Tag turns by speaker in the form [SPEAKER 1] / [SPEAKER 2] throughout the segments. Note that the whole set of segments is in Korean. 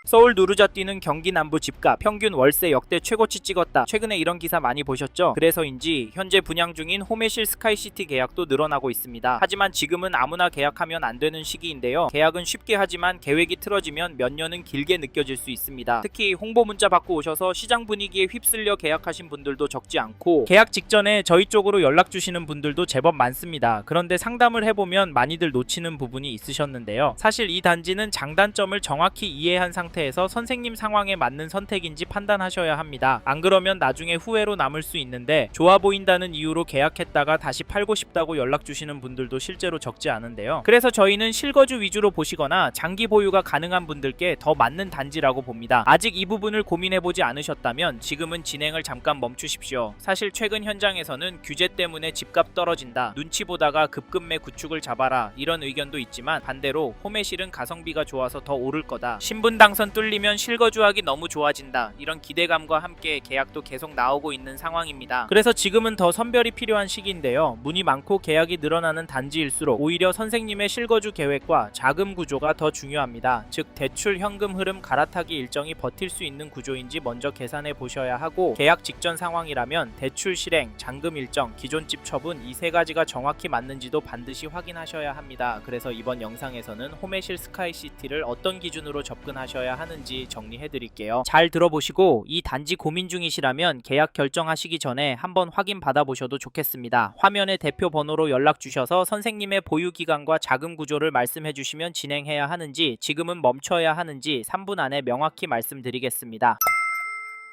[SPEAKER 1] 서울 누르자뛰는 경기 남부 집값 평균 월세 역대 최고치 찍었다. 최근에 이런 기사 많이 보셨죠? 그래서인지 현재 분양 중인 홈의실 스카이시티 계약도 늘어나고 있습니다. 하지만 지금은 아무나 계약하면 안 되는 시기인데요. 계약은 쉽게 하지만 계획이 틀어지면 몇 년은 길게 느껴질 수 있습니다. 특히 홍보 문자 받고 오셔서 시장 분위기에 휩쓸려 계약하신 분들도 적지 않고 계약 직전에 저희 쪽으로 연락 주시는 분들도 제법 많습니다. 그런데 상담을 해보면 많이들 놓치는 부분이 있으셨는데요. 사실 이 단지는 장단점을 정확히 이해한 상태에서 선생님 상황에 맞는 선택인지 판단하셔야 합니다. 안 그러면 나중에 후회로 남을 수 있는데 좋아 보인다는 이유로 계약했다가 다시 팔고 싶다고 연락 주시는 분들도 실제로 적지 않은데요. 그래서 저희는 실거주 위주로 보시거나 장기 보유가 가능한 분들께 더 맞는 단지라고 봅니다. 아직 이 부분을 고민해보지 않으셨다면 지금은 진행을 잠깐 멈추십시오. 사실 최근 현장에서는 규제 때문에 집값 떨어진다, 눈치 보다가 급급매 구축을 잡아라 이런 의견도 있지만 반대로 홈의실은 가성비가 좋아서 더 오를 거다, 신분 당선 뚫리면 실거주하기 너무 좋아진다, 이런 기대감과 함께 계약도 계속 나오고 있는 상황입니다. 그래서 지금은 더 선별이 필요한 시기인데요. 문이 많고 계약이 늘어나는 단지일수록 오히려 선생님의 실거주 계획과 자금 구조가 더 중요합니다. 즉 대출 현금 흐름 갈아타기 일정이 버틸 수 있는 구조인지 먼저 계산해 보셔야 하고, 계약 직전 상황이라면 대출 실행, 잔금 일정, 기존 집 처분 이 세 가지가 정확히 맞는지도 반드시 확인하셔야 합니다. 그래서 이번 영상에서는 홈의실 스카이시티를 어떤 기준으로 접근하셔야 하는지 정리해 드릴게요. 잘 들어보시고 이 단지 고민 중이시라면 계약 결정하시기 전에 한번 확인 받아보셔도 좋겠습니다. 화면에 대표 번호로 연락 주셔서 선생님의 보유 기간과 자금 구조를 말씀해 주시면 진행해야 하는지, 지금은 멈춰야 하는지 3분 안에 명확히 말씀드리겠습니다.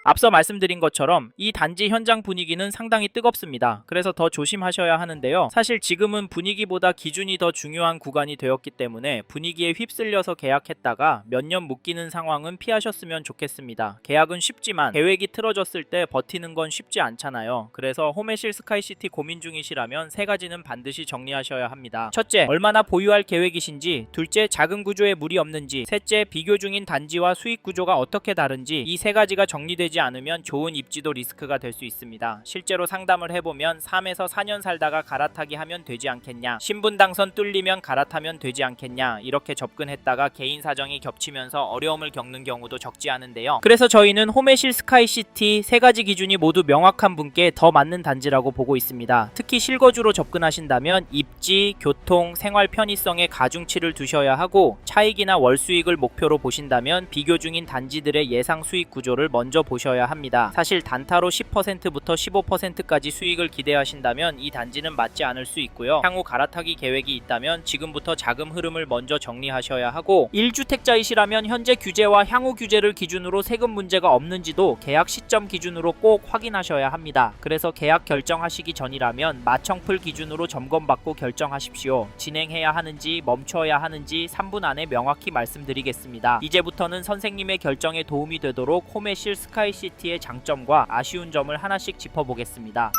[SPEAKER 1] 앞서 말씀드린 것처럼 이 단지 현장 분위기는 상당히 뜨겁습니다. 그래서 더 조심하셔야 하는데요. 사실 지금은 분위기보다 기준이 더 중요한 구간이 되었기 때문에 분위기에 휩쓸려서 계약했다가 몇 년 묶이는 상황은 피하셨으면 좋겠습니다. 계약은 쉽지만 계획이 틀어졌을 때 버티는 건 쉽지 않잖아요. 그래서 홈의실 스카이시티 고민 중이시라면 세 가지는 반드시 정리하셔야 합니다. 첫째, 얼마나 보유할 계획이신지. 둘째, 자금 구조에 무리 없는지. 셋째, 비교 중인 단지와 수익 구조가 어떻게 다른지. 이 세 가지가 정리되지 않으면 좋은 입지도 리스크가 될 수 있습니다. 실제로 상담을 해보면 3에서 4년 살다가 갈아타기 하면 되지 않겠냐, 신분 당선 뚫리면 갈아타면 되지 않겠냐, 이렇게 접근했다가 개인 사정이 겹치면서 어려움을 겪는 경우도 적지 않은데요. 그래서 저희는 홈의실 스카이시티 세 가지 기준이 모두 명확한 분께 더 맞는 단지라고 보고 있습니다. 특히 실거주로 접근하신다면 입지, 교통, 생활 편의성에 가중치를 두셔야 하고, 차익이나 월 수익을 목표로 보신다면 비교 중인 단지들의 예상 수익 구조를 먼저 보셔야 합니다. 사실 단타로 10%부터 15%까지 수익을 기대하신다면 이 단지는 맞지 않을 수 있고요. 향후 갈아타기 계획이 있다면 지금부터 자금 흐름을 먼저 정리하셔야 하고, 1주택자이시라면 현재 규제와 향후 규제를 기준으로 세금 문제가 없는지도 계약 시점 기준으로 꼭 확인하셔야 합니다. 그래서 계약 결정하시기 전이라면 마청풀 기준으로 점검받고 결정하십시오. 진행해야 하는지 멈춰야 하는지 3분 안에 명확히 말씀드리겠습니다. 이제부터는 선생님의 결정에 도움이 되도록 홈의실 스카이시티의 장점과 아쉬운 점을 하나씩 짚어보겠습니다.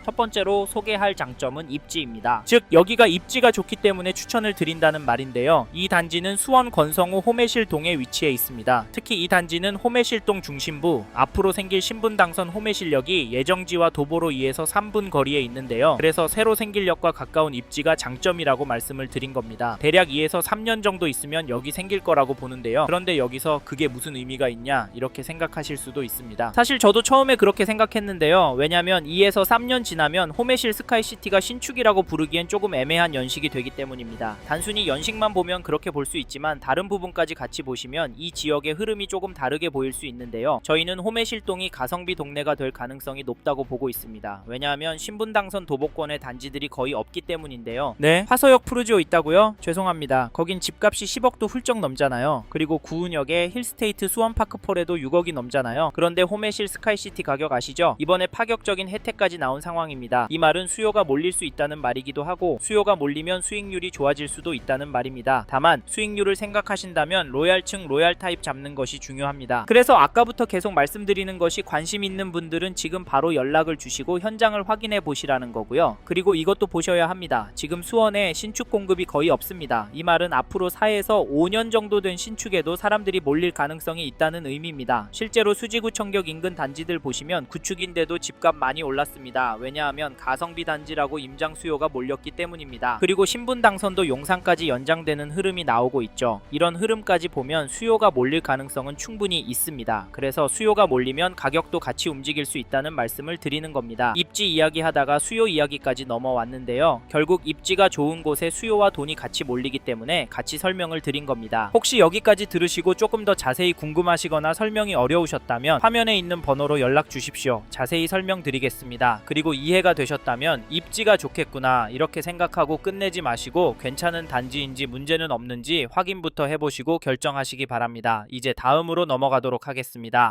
[SPEAKER 1] 첫 번째로 소개할 장점은 입지입니다. 즉 여기가 입지가 좋기 때문에 추천을 드린다는 말인데요. 이 단지는 수원 권성구 홈의실동에 위치해 있습니다. 특히 이 단지는 홈의실동 중심부, 앞으로 생길 신분당선 홈의실역이 예정지와 도보로 2에서 3분 거리에 있는데요. 그래서 새로 생길 역과 가까운 입지가 장점이라고 말씀을 드린 겁니다. 대략 2에서 3년 정도 있으면 여기 생길 거라고 보는데요. 그런데 여기서 그게 무슨 의미가 있냐 이렇게 생각하실 수도 있습니다. 사실 저도 처음에 그렇게 생각했는데요. 왜냐면 2에서 3년 지나면 홈의실 스카이시티가 신축이라고 부르기엔 조금 애매한 연식이 되기 때문입니다. 단순히 연식만 보면 그렇게 볼 수 있지만 다른 부분까지 같이 보시면 이 지역의 흐름이 조금 다르게 보일 수 있는데요. 저희는 홈의실동이 가성비 동네가 될 가능성이 높다고 보고 있습니다. 왜냐하면 신분당선 도보권의 단지들이 거의 없기 때문인데요. 네, 화서역 푸르지오 있다고요? 죄송합니다. 거긴 집값이 10억도 훌쩍 넘잖아요. 그리고 구은역에 힐스테이트 수원파크폴에도 6억이 넘잖아요. 그런데 홈의실 스카이시티 가격 아시죠? 이번에 파격적인 혜택까지 나온 상황입니다. 이 말은 수요가 몰릴 수 있다는 말이기도 하고, 수요가 몰리면 수익률이 좋아질 수도 있다는 말입니다. 다만 수익률을 생각하신다면 로얄층 로얄 타입 잡는 것이 중요합니다. 그래서 아까부터 계속 말씀드리는 것이 관심 있는 분들은 지금 바로 연락을 주시고 현장을 확인해 보시라는 거고요. 그리고 이것도 보셔야 합니다. 지금 수원에 신축 공급이 거의 없습니다. 이 말은 앞으로 4에서 5년 정도 된 신축에도 사람들이 몰릴 가능성이 있다는 의미입니다. 실제로 수지구청격 인근 단지들 보시면 구축인데도 집값 많이 올랐습니다. 왜냐하면 가성비 단지라고 임장 수요가 몰렸기 때문입니다. 그리고 신분 당선도 용산까지 연장되는 흐름이 나오고 있죠. 이런 흐름까지 보면 수요가 몰릴 가능성은 충분히 있습니다. 그래서 수요가 몰리면 가격도 같이 움직일 수 있다는 말씀을 드리는 겁니다. 입지 이야기 하다가 수요 이야기까지 넘어왔는데요. 결국 입지가 좋은 곳에 수요와 돈이 같이 몰리기 때문에 같이 설명을 드린 겁니다. 혹시 여기까지 들으시고 조금 더 자세히 궁금하시거나 설명이 어려우셨다면 화면에 있는 번호로 연락 주십시오. 자세히 설명드리겠습니다. 그리고 이해가 되셨다면 입지가 좋겠구나 이렇게 생각하고 끝내지 마시고 괜찮은 단지인지 문제는 없는지 확인부터 해보시고 결정하시기 바랍니다. 이제 다음으로 넘어가도록 하겠습니다.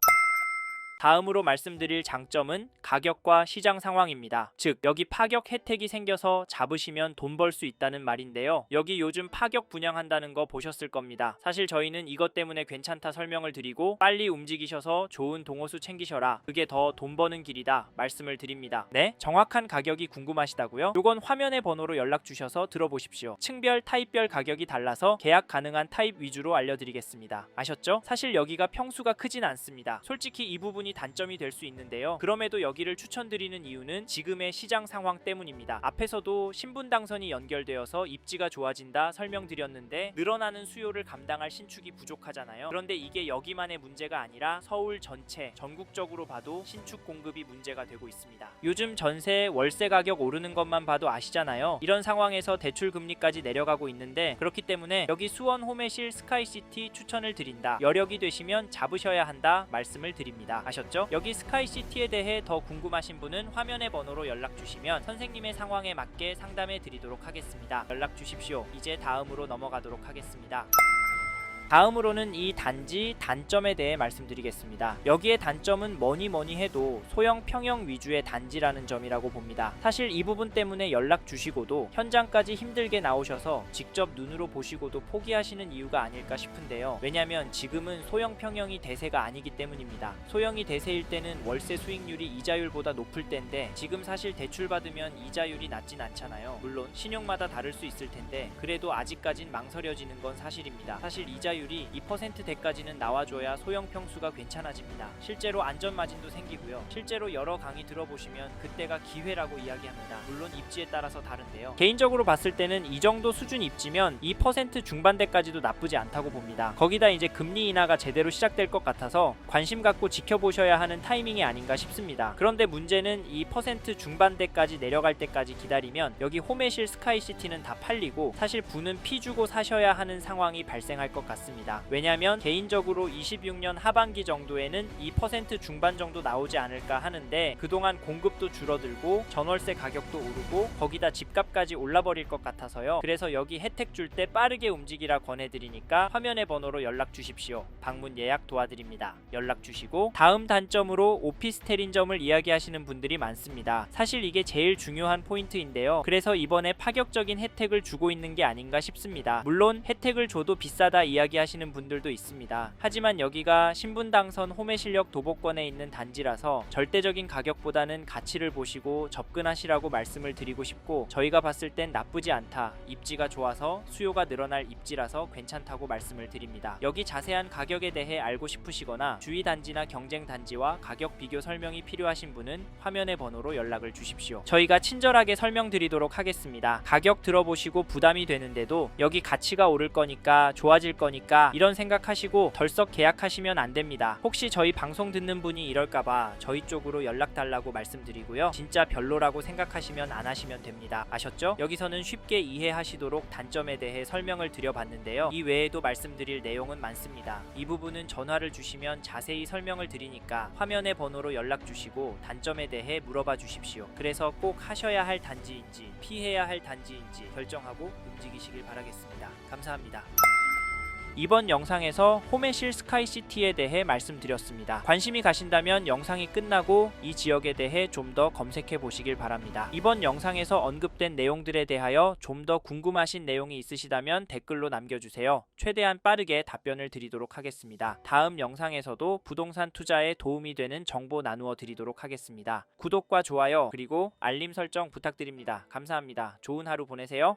[SPEAKER 1] 다음으로 말씀드릴 장점은 가격과 시장 상황입니다. 즉 여기 파격 혜택이 생겨서 잡으시면 돈 벌 수 있다는 말인데요. 여기 요즘 파격 분양한다는 거 보셨을 겁니다. 사실 저희는 이것 때문에 괜찮다 설명을 드리고 빨리 움직이셔서 좋은 동호수 챙기셔라. 그게 더 돈 버는 길이다 말씀을 드립니다. 네? 정확한 가격이 궁금하시다고요? 요건 화면의 번호로 연락 주셔서 들어보십시오. 층별 타입별 가격이 달라서 계약 가능한 타입 위주로 알려드리겠습니다. 아셨죠? 사실 여기가 평수가 크진 않습니다. 솔직히 이 부분이 단점이 될 수 있는데요. 그럼에도 여기를 추천드리는 이유는 지금의 시장 상황 때문입니다. 앞에서도 신분 당선이 연결되어서 입지가 좋아진다 설명드렸는데 늘어나는 수요를 감당할 신축이 부족하잖아요. 그런데 이게 여기만의 문제가 아니라 서울 전체 전국적으로 봐도 신축 공급이 문제가 되고 있습니다. 요즘 전세 월세 가격 오르는 것만 봐도 아시잖아요. 이런 상황에서 대출 금리까지 내려가고 있는데 그렇기 때문에 여기 수원 호메실 스카이시티 추천을 드린다. 여력이 되시면 잡으셔야 한다 말씀을 드립니다. 아셨죠? 여기 스카이시티에 대해 더 궁금하신 분은 화면의 번호로 연락 주시면 선생님의 상황에 맞게 상담해 드리도록 하겠습니다. 연락 주십시오. 이제 다음으로 넘어가도록 하겠습니다. 다음으로는 이 단지 단점에 대해 말씀드리겠습니다. 여기에 단점은 뭐니 해도 소형 평형 위주의 단지라는 점이라고 봅니다. 사실 이 부분 때문에 연락 주시고도 현장까지 힘들게 나오셔서 직접 눈으로 보시고도 포기하시는 이유가 아닐까 싶은데요. 왜냐면 지금은 소형 평형이 대세가 아니기 때문입니다. 소형이 대세일 때는 월세 수익률이 이자율보다 높을 때인데 지금 사실 대출 받으면 이자율이 낮진 않잖아요. 물론 신용마다 다를 수 있을 텐데 그래도 아직까진 망설여지는 건 사실입니다. 사실 이자율이 2%대까지는 나와줘야 소형 평수가 괜찮아집니다. 실제로 안전마진도 생기고요. 실제로 여러 강의 들어보시면 그때가 기회라고 이야기합니다. 물론 입지에 따라서 다른데요. 개인적으로 봤을 때는 이 정도 수준 입지면 2% 중반대까지도 나쁘지 않다고 봅니다. 거기다 이제 금리 인하가 제대로 시작될 것 같아서 관심 갖고 지켜보셔야 하는 타이밍이 아닌가 싶습니다. 그런데 문제는 2% 중반대까지 내려갈 때까지 기다리면 여기 호메실 스카이시티는 다 팔리고 사실 부는 피 주고 사셔야 하는 상황이 발생할 것 같습니다. 왜냐하면 개인적으로 26년 하반기 정도에는 2% 중반 정도 나오지 않을까 하는데 그동안 공급도 줄어들고 전월세 가격도 오르고 거기다 집값까지 올라버릴 것 같아서요. 그래서 여기 혜택 줄 때 빠르게 움직이라 권해드리니까 화면의 번호로 연락 주십시오. 방문 예약 도와드립니다. 연락 주시고 다음 단점으로 오피스텔인 점을 이야기하시는 분들이 많습니다. 사실 이게 제일 중요한 포인트인데요. 그래서 이번에 파격적인 혜택을 주고 있는 게 아닌가 싶습니다. 물론 혜택을 줘도 비싸다 이야기하시는 분들도 있습니다. 하지만 여기가 신분당선 호매실력 도보권에 있는 단지라서 절대적인 가격보다는 가치를 보시고 접근하시라고 말씀을 드리고 싶고 저희가 봤을 땐 나쁘지 않다. 입지가 좋아서 수요가 늘어날 입지라서 괜찮다고 말씀을 드립니다. 여기 자세한 가격에 대해 알고 싶으시거나 주위 단지나 경쟁 단지와 가격 비교 설명이 필요하신 분은 화면의 번호로 연락을 주십시오. 저희가 친절하게 설명드리도록 하겠습니다. 가격 들어보시고 부담이 되는데도 여기 가치가 오를 거니까 좋아질 거니까 이런 생각하시고 덜썩 계약하시면 안 됩니다. 혹시 저희 방송 듣는 분이 이럴까봐 저희 쪽으로 연락 달라고 말씀드리고요. 진짜 별로라고 생각하시면 안 하시면 됩니다. 아셨죠? 여기서는 쉽게 이해하시도록 단점에 대해 설명을 드려봤는데요. 이 외에도 말씀드릴 내용은 많습니다. 이 부분은 전화를 주시면 자세히 설명을 드리니까 화면의 번호로 연락 주시고 단점에 대해 물어봐 주십시오. 그래서 꼭 하셔야 할 단지인지 피해야 할 단지인지 결정하고 움직이시길 바라겠습니다. 감사합니다. 이번 영상에서 호메실 스카이시티에 대해 말씀드렸습니다. 관심이 가신다면 영상이 끝나고 이 지역에 대해 좀 더 검색해 보시길 바랍니다. 이번 영상에서 언급된 내용들에 대하여 좀 더 궁금하신 내용이 있으시다면 댓글로 남겨주세요. 최대한 빠르게 답변을 드리도록 하겠습니다. 다음 영상에서도 부동산 투자에 도움이 되는 정보 나누어 드리도록 하겠습니다. 구독과 좋아요 그리고 알림 설정 부탁드립니다. 감사합니다. 좋은 하루 보내세요.